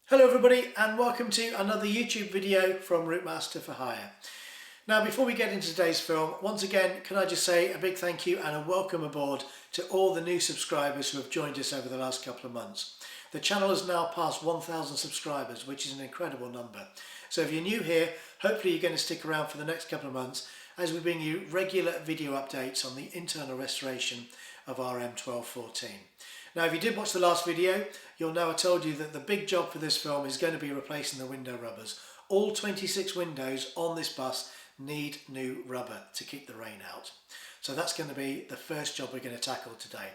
Hello everybody and welcome to another YouTube video from Routemaster for Hire. Now before we get into today's film, once again can I just say a big thank you and a welcome aboard to all the new subscribers who have joined us over the last couple of months. The channel has now passed 1,000 subscribers, which is an incredible number. So if you're new here, hopefully you're going to stick around for the next couple of months as we bring you regular video updates on the internal restoration of our M1214. Now if you did watch the last video, you'll know I told you that the big job for this film is going to be replacing the window rubbers. All 26 windows on this bus need new rubber to keep the rain out. So that's going to be the first job we're going to tackle today.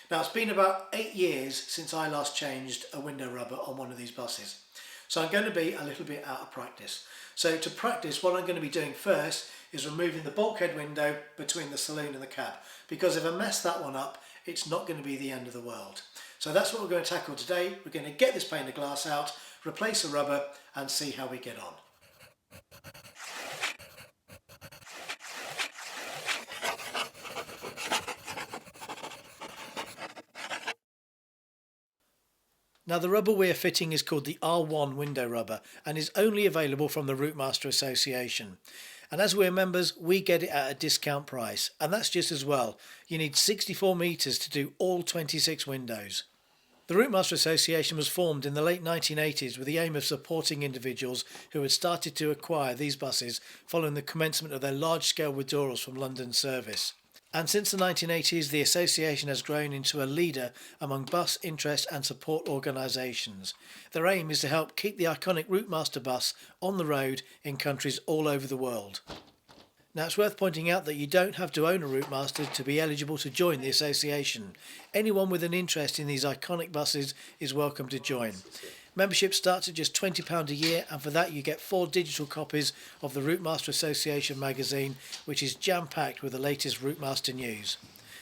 Now it's been about 8 years since I last changed a window rubber on one of these buses. So I'm going to be a little bit out of practice. So to practice, what I'm going to be doing first is removing the bulkhead window between the saloon and the cab, because if I mess that one up, it's not going to be the end of the world. So that's what we're going to tackle today. We're going to get this pane of glass out, replace the rubber and see how we get on. Now the rubber we're fitting is called the R1 window rubber and is only available from the Routemaster Association. And as we're members, we get it at a discount price, and that's just as well. You need 64 metres to do all 26 windows. The Routemaster Association was formed in the late 1980s with the aim of supporting individuals who had started to acquire these buses following the commencement of their large-scale withdrawals from London service. And since the 1980s, the association has grown into a leader among bus interest and support organisations. Their aim is to help keep the iconic Routemaster bus on the road in countries all over the world. Now it's worth pointing out that you don't have to own a Routemaster to be eligible to join the association. Anyone with an interest in these iconic buses is welcome to join. Membership starts at just £20 a year, and for that you get 4 digital copies of the Routemaster Association magazine, which is jam-packed with the latest Routemaster news.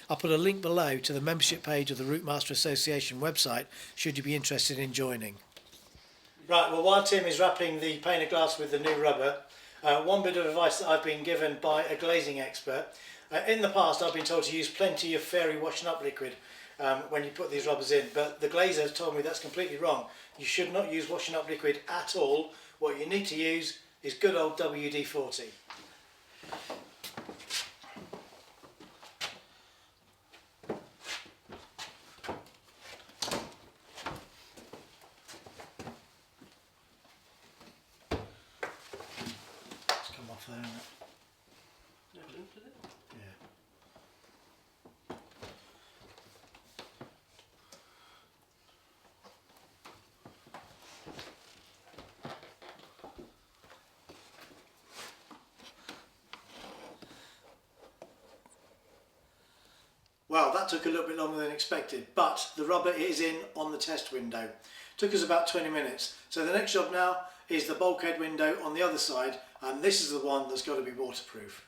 I'll put a link below to the membership page of the Routemaster Association website should you be interested in joining. Right, well while Tim is wrapping the pane of glass with the new rubber, one bit of advice that I've been given by a glazing expert. In the past I've been told to use plenty of fairy washing up liquid when you put these rubbers in, but the glazer has told me that's completely wrong. You should not use washing up liquid at all. What you need to use is good old WD-40. It's come off there, isn't it? Well, that took a little bit longer than expected, but the rubber is in on the test window. Took us about 20 minutes. So the next job now is the bulkhead window on the other side, and this is the one that's got to be waterproof.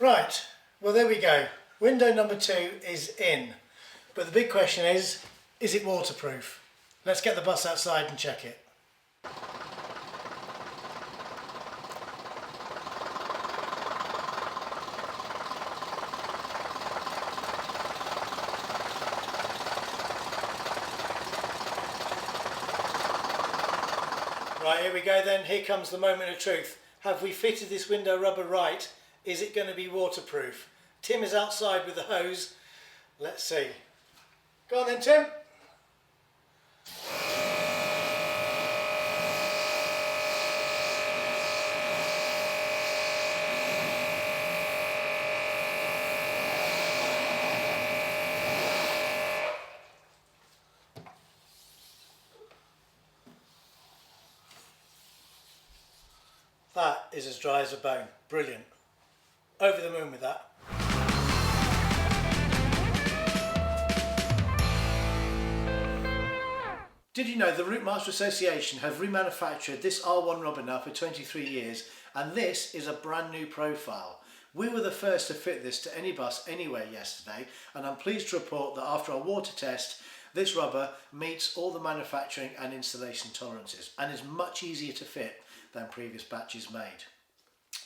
Right, well there we go. Window number 2 is in. But the big question is it waterproof? Let's get the bus outside and check it. Right, here we go then. Here comes the moment of truth. Have we fitted this window rubber right? Is it going to be waterproof? Tim is outside with the hose. Let's see. Go on then, Tim. That is as dry as a bone. Brilliant. Over the moon with that. Did you know the Routemaster Association have remanufactured this R1 rubber now for 23 years, and this is a brand new profile. We were the first to fit this to any bus anywhere yesterday, and I'm pleased to report that after our water test, this rubber meets all the manufacturing and installation tolerances and is much easier to fit than previous batches made.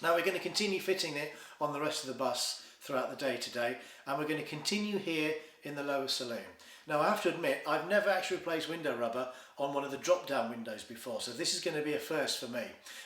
Now we're going to continue fitting it on the rest of the bus throughout the day today, and we're going to continue here in the lower saloon. Now I have to admit, I've never actually replaced window rubber on one of the drop down windows before, so this is going to be a first for me.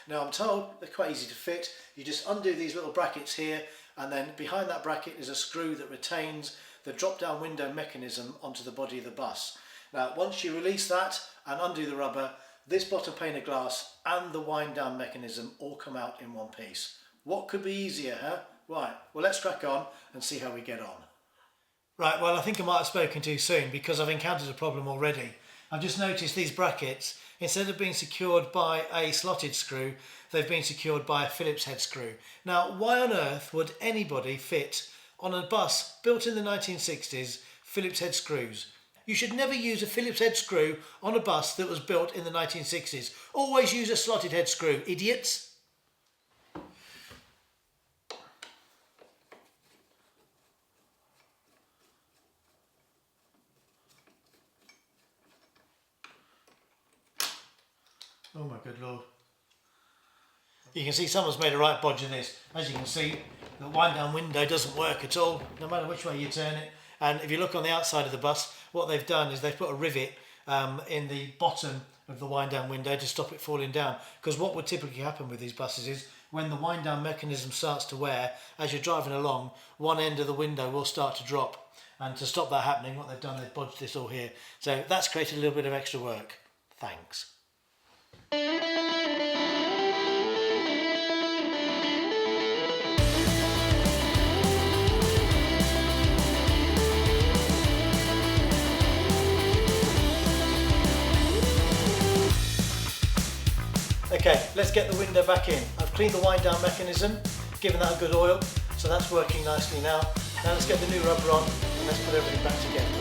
Now I'm told they're quite easy to fit. You just undo these little brackets here, and then behind that bracket is a screw that retains the drop down window mechanism onto the body of the bus. Now once you release that and undo the rubber, this bottom pane of glass and the wind down mechanism all come out in one piece. What could be easier, huh? Right, well let's crack on and see how we get on. Right, well I think I might have spoken too soon because I've encountered a problem already. I've just noticed these brackets, instead of being secured by a slotted screw, they've been secured by a Phillips head screw. Now why on earth would anybody fit on a bus built in the 1960s Phillips head screws? You should never use a Phillips head screw on a bus that was built in the 1960s. Always use a slotted head screw, idiots. Oh my good lord. You can see someone's made a right bodge of this. As you can see, the wind down window doesn't work at all, no matter which way you turn it. And if you look on the outside of the bus, what they've done is they've put a rivet in the bottom of the wind down window to stop it falling down. Because what would typically happen with these buses is when the wind down mechanism starts to wear, as you're driving along, one end of the window will start to drop. And to stop that happening, what they've done, they've bodged this all here. So that's created a little bit of extra work. Thanks. Okay, let's get the window back in. I've cleaned the wind down mechanism, given that a good oil, so that's working nicely now. Now let's get the new rubber on and let's put everything back together.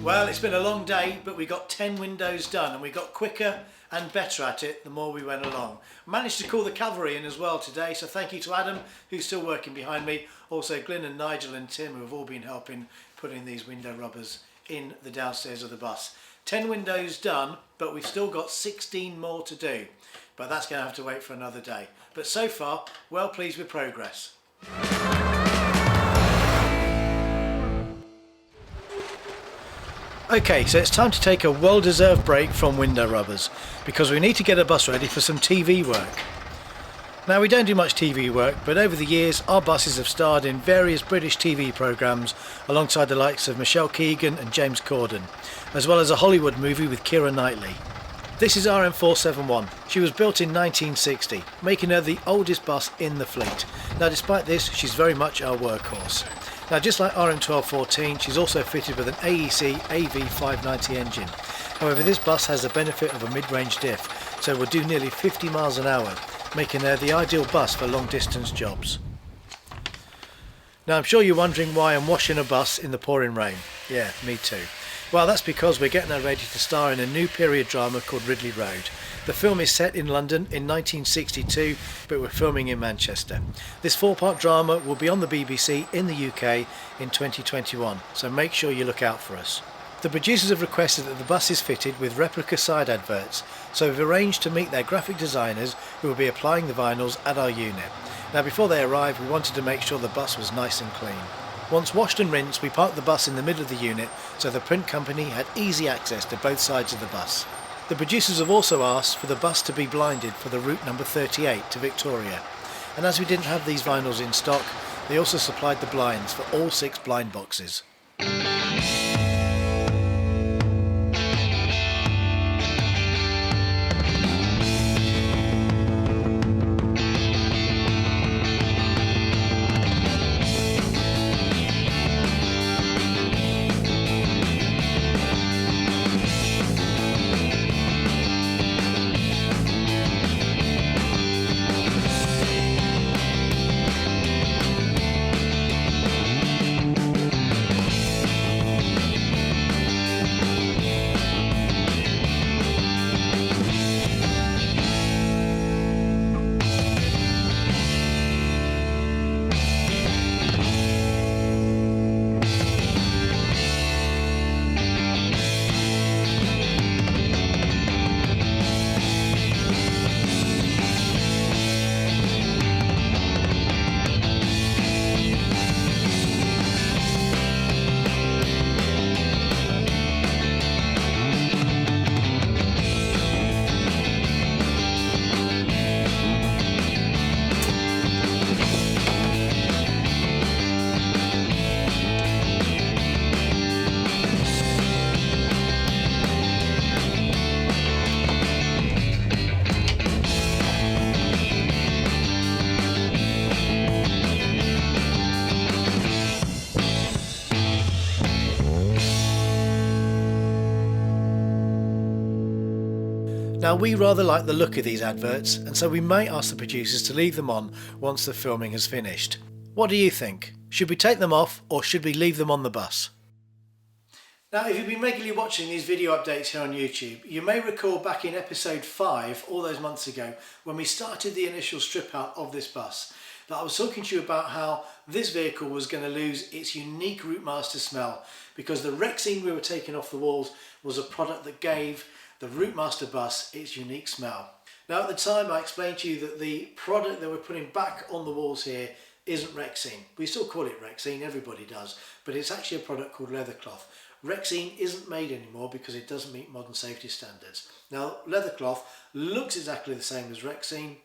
Well, it's been a long day, but we got 10 windows done and we got quicker and better at it the more we went along. Managed to call the cavalry in as well today, so thank you to Adam, who's still working behind me, also Glyn and Nigel and Tim, who have all been helping putting these window rubbers in the downstairs of the bus. 10 windows done, but we've still got 16 more to do. but that's going to have to wait for another day. But so far, well pleased with progress. Okay, so it's time to take a well-deserved break from window rubbers because we need to get a bus ready for some TV work. Now, we don't do much TV work, but over the years our buses have starred in various British TV programmes alongside the likes of Michelle Keegan and James Corden, as well as a Hollywood movie with Keira Knightley. This is RM471. She was built in 1960, making her the oldest bus in the fleet. Now, despite this, she's very much our workhorse. Now, just like RM1214, she's also fitted with an AEC AV590 engine. However, this bus has the benefit of a mid-range diff, so it will do nearly 50 miles an hour, making her the ideal bus for long-distance jobs. Now, I'm sure you're wondering why I'm washing a bus in the pouring rain. Yeah, me too. Well, that's because we're getting her ready to star in a new period drama called Ridley Road. The film is set in London in 1962, but we're filming in Manchester. This 4-part drama will be on the BBC in the UK in 2021, so make sure you look out for us. The producers have requested that the bus is fitted with replica side adverts, so we've arranged to meet their graphic designers who will be applying the vinyls at our unit. Now, before they arrived, we wanted to make sure the bus was nice and clean. Once washed and rinsed, we parked the bus in the middle of the unit so the print company had easy access to both sides of the bus. The producers have also asked for the bus to be blinded for the route number 38 to Victoria. And as we didn't have these vinyls in stock, they also supplied the blinds for all 6 blind boxes. Now, we rather like the look of these adverts, and so we may ask the producers to leave them on once the filming has finished. What do you think? Should we take them off or should we leave them on the bus? Now, if you've been regularly watching these video updates here on YouTube, you may recall back in episode 5, all those months ago, when we started the initial strip out of this bus, that I was talking to you about how this vehicle was going to lose its unique Routemaster smell because the Rexine we were taking off the walls was a product that gave the Routemaster bus its unique smell. Now, at the time I explained to you that the product that we're putting back on the walls here isn't Rexine. We still call it Rexine, everybody does, but it's actually a product called leather cloth. Rexine isn't made anymore because it doesn't meet modern safety standards. Now, leather cloth looks exactly the same as Rexine,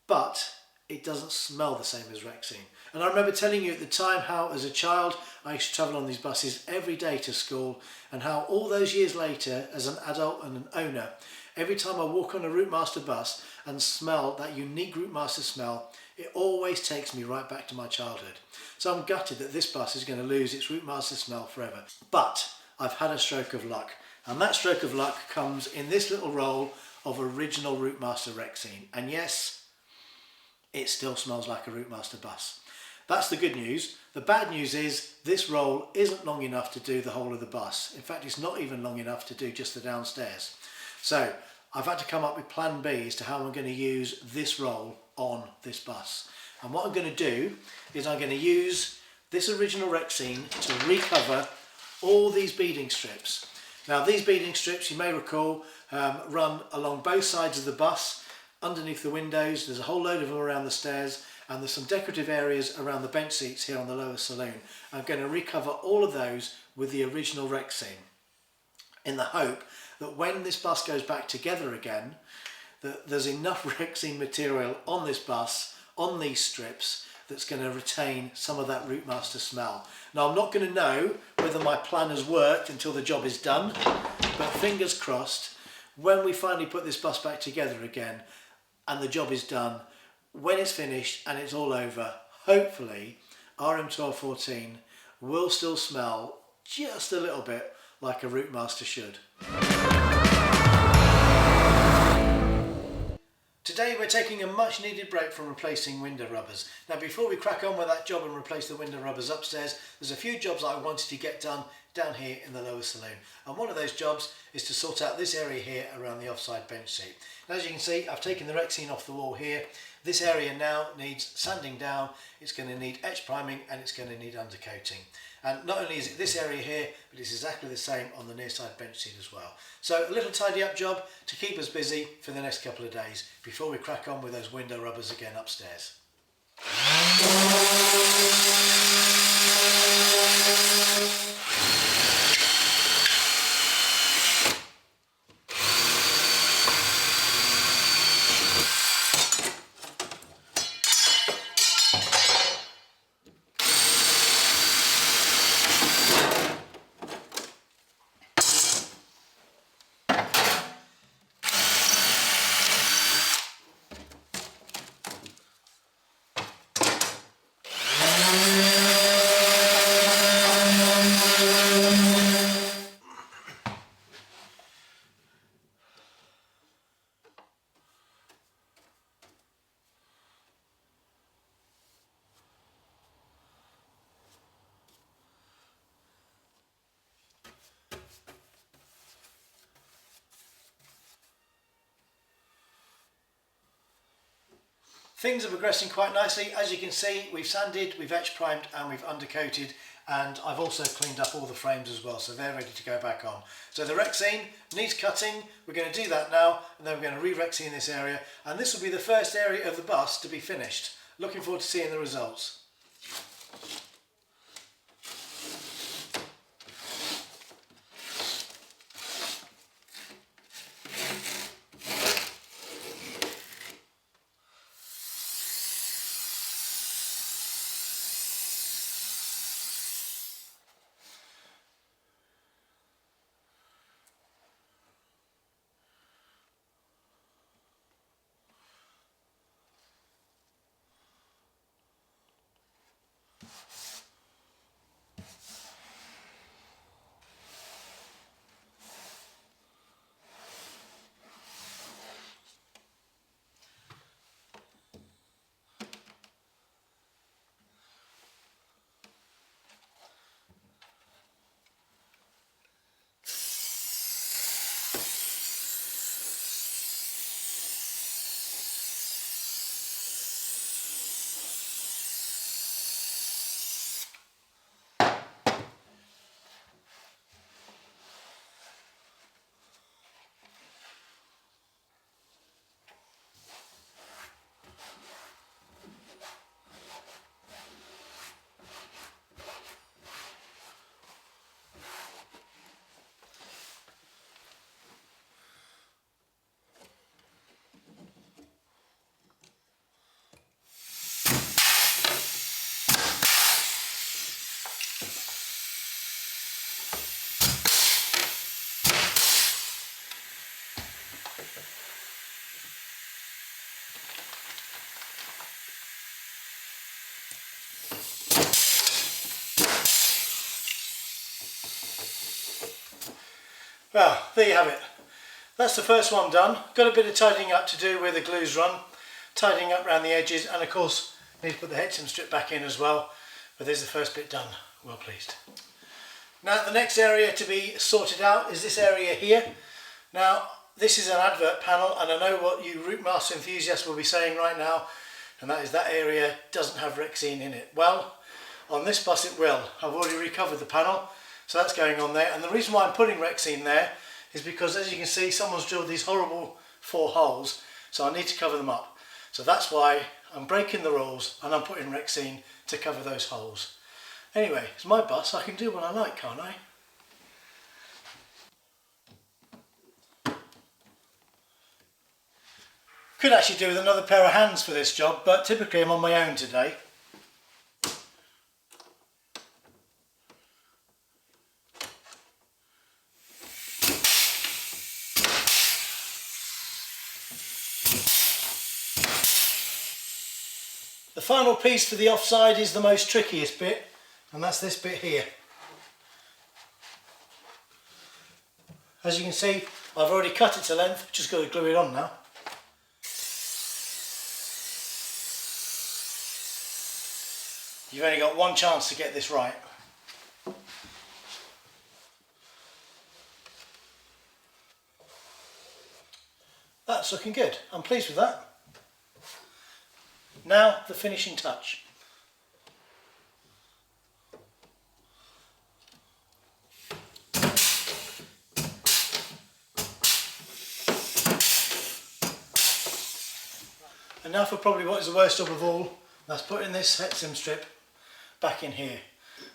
but it doesn't smell the same as Rexine. And I remember telling you at the time how, as a child, I used to travel on these buses every day to school, and how all those years later, as an adult and an owner, every time I walk on a Routemaster bus and smell that unique Routemaster smell, it always takes me right back to my childhood. So I'm gutted that this bus is going to lose its Routemaster smell forever. But I've had a stroke of luck, and that stroke of luck comes in this little roll of original Routemaster Rexine. And yes, it still smells like a Routemaster bus. That's the good news. The bad news is this roll isn't long enough to do the whole of the bus. In fact, it's not even long enough to do just the downstairs. So I've had to come up with plan B as to how I'm going to use this roll on this bus. And what I'm going to do is I'm going to use this original Rexine to recover all these beading strips. Now, these beading strips, you may recall, run along both sides of the bus, underneath the windows. There's a whole load of them around the stairs, and there's some decorative areas around the bench seats here on the lower saloon. I'm going to recover all of those with the original Rexine, in the hope that when this bus goes back together again, that there's enough Rexine material on this bus, on these strips, that's going to retain some of that Routemaster smell. Now, I'm not going to know whether my plan has worked until the job is done, but fingers crossed, when we finally put this bus back together again and the job is done, when it's finished and it's all over, hopefully RM1214 will still smell just a little bit like a Routemaster should. Today we're taking a much needed break from replacing window rubbers. Now, before we crack on with that job and replace the window rubbers upstairs, there's a few jobs that I wanted to get done down here in the lower saloon. And one of those jobs is to sort out this area here around the offside bench seat. Now, as you can see, I've taken the Rexine off the wall here. This area now needs sanding down, it's going to need etch priming, and it's going to need undercoating. And not only is it this area here, but it's exactly the same on the near side bench seat as well. So a little tidy up job to keep us busy for the next couple of days before we crack on with those window rubbers again upstairs. Things are progressing quite nicely. As you can see, we've sanded, we've etch primed, and we've undercoated, and I've also cleaned up all the frames as well, so they're ready to go back on. So the Rexine needs cutting. We're going to do that now, and then we're going to re-Rexine this area, and this will be the first area of the bus to be finished. Looking forward to seeing the results. Well, there you have it. That's the first one done. Got a bit of tidying up to do where the glue's run, tidying up around the edges, and of course need to put the Ep7 strip back in as well. But there's the first bit done. Well pleased. Now the next area to be sorted out is this area here. Now this is an advert panel, and I know what you Routemaster enthusiasts will be saying right now, and that is that area doesn't have Rexine in it. Well, on this bus it will. I've already recovered the panel, so that's going on there. And the reason why I'm putting Rexine there is because, as you can see, someone's drilled these horrible 4 holes, so I need to cover them up. So that's why I'm breaking the rules and I'm putting Rexine to cover those holes. Anyway, it's my bus, I can do what I like, can't I? Could actually do with another pair of hands for this job, but typically I'm on my own today. The final piece for the offside is the most trickiest bit, and that's this bit here. As you can see, I've already cut it to length, just got to glue it on now. You've only got one chance to get this right. That's looking good. I'm pleased with that. Now the finishing touch. And now for probably what is the worst job of all, that's putting this Ep7 strip back in here.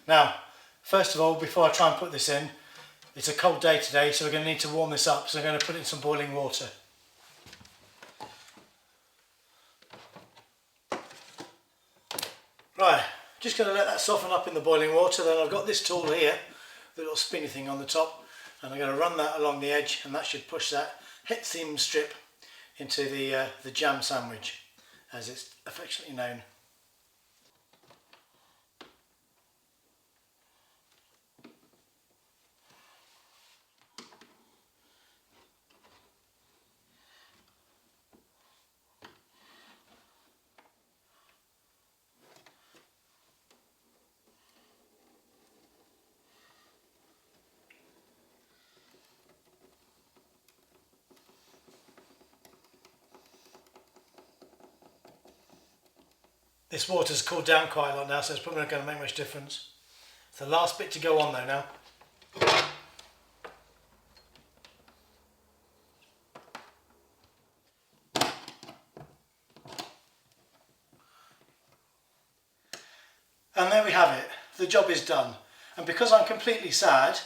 Now, first of all, before I try and put this in, it's a cold day today, so we're going to need to warm this up, so I'm going to put it in some boiling water. Right, just going to let that soften up in the boiling water. Then I've got this tool here, the little spinny thing on the top, and I'm going to run that along the edge, and that should push that Ep7 strip into the jam sandwich, as it's affectionately known. This water's cooled down quite a lot now, so it's probably not going to make much difference. It's the last bit to go on though now. And there we have it. The job is done. And because I'm completely sad,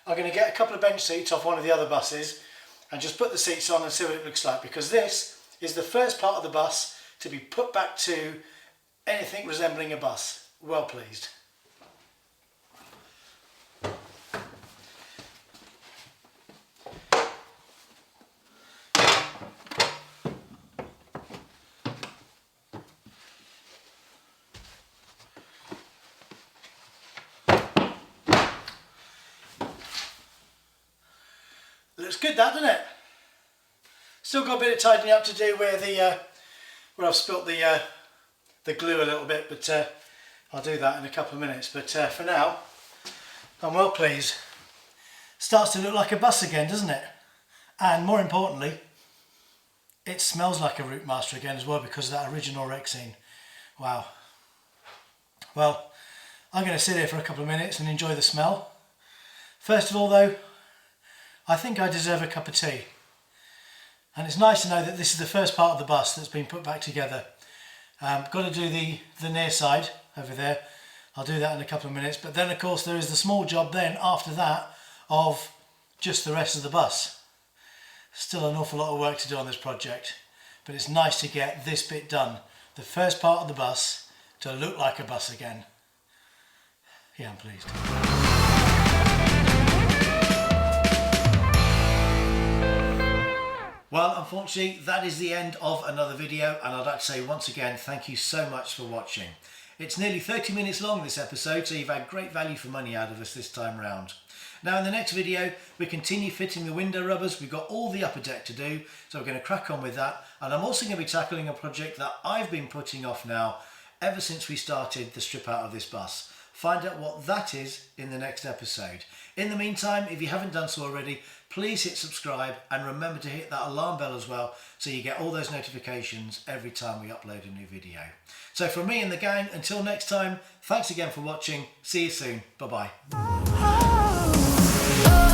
I'm going to get a couple of bench seats off one of the other buses and just put the seats on and see what it looks like, because this is the first part of the bus to be put back to anything resembling a bus. Well pleased. Looks good, that, doesn't it? Still got a bit of tidying up to do where where I've spilt the glue a little bit, but I'll do that in a couple of minutes. But for now, I'm well pleased. Starts to look like a bus again, doesn't it? And more importantly, it smells like a Routemaster again as well, because of that original Rexine. Wow. Well, I'm going to sit here for a couple of minutes and enjoy the smell. First of all though, I think I deserve a cup of tea. And it's nice to know that this is the first part of the bus that's been put back together. Got to do the near side over there. I'll do that in a couple of minutes. But then of course there is the small job then after that of just the rest of the bus. Still an awful lot of work to do on this project, but it's nice to get this bit done. The first part of the bus to look like a bus again. Yeah, I'm pleased. Well, unfortunately, that is the end of another video, and I'd like to say once again, thank you so much for watching. It's nearly 30 minutes long, this episode, so you've had great value for money out of us this time round. Now in the next video, we continue fitting the window rubbers. We've got all the upper deck to do, so we're going to crack on with that. And I'm also going to be tackling a project that I've been putting off now ever since we started the strip out of this bus. Find out what that is in the next episode. In the meantime, if you haven't done so already, please hit subscribe and remember to hit that alarm bell as well, so you get all those notifications every time we upload a new video. So from me and the gang, until next time, thanks again for watching. See you soon. Bye bye.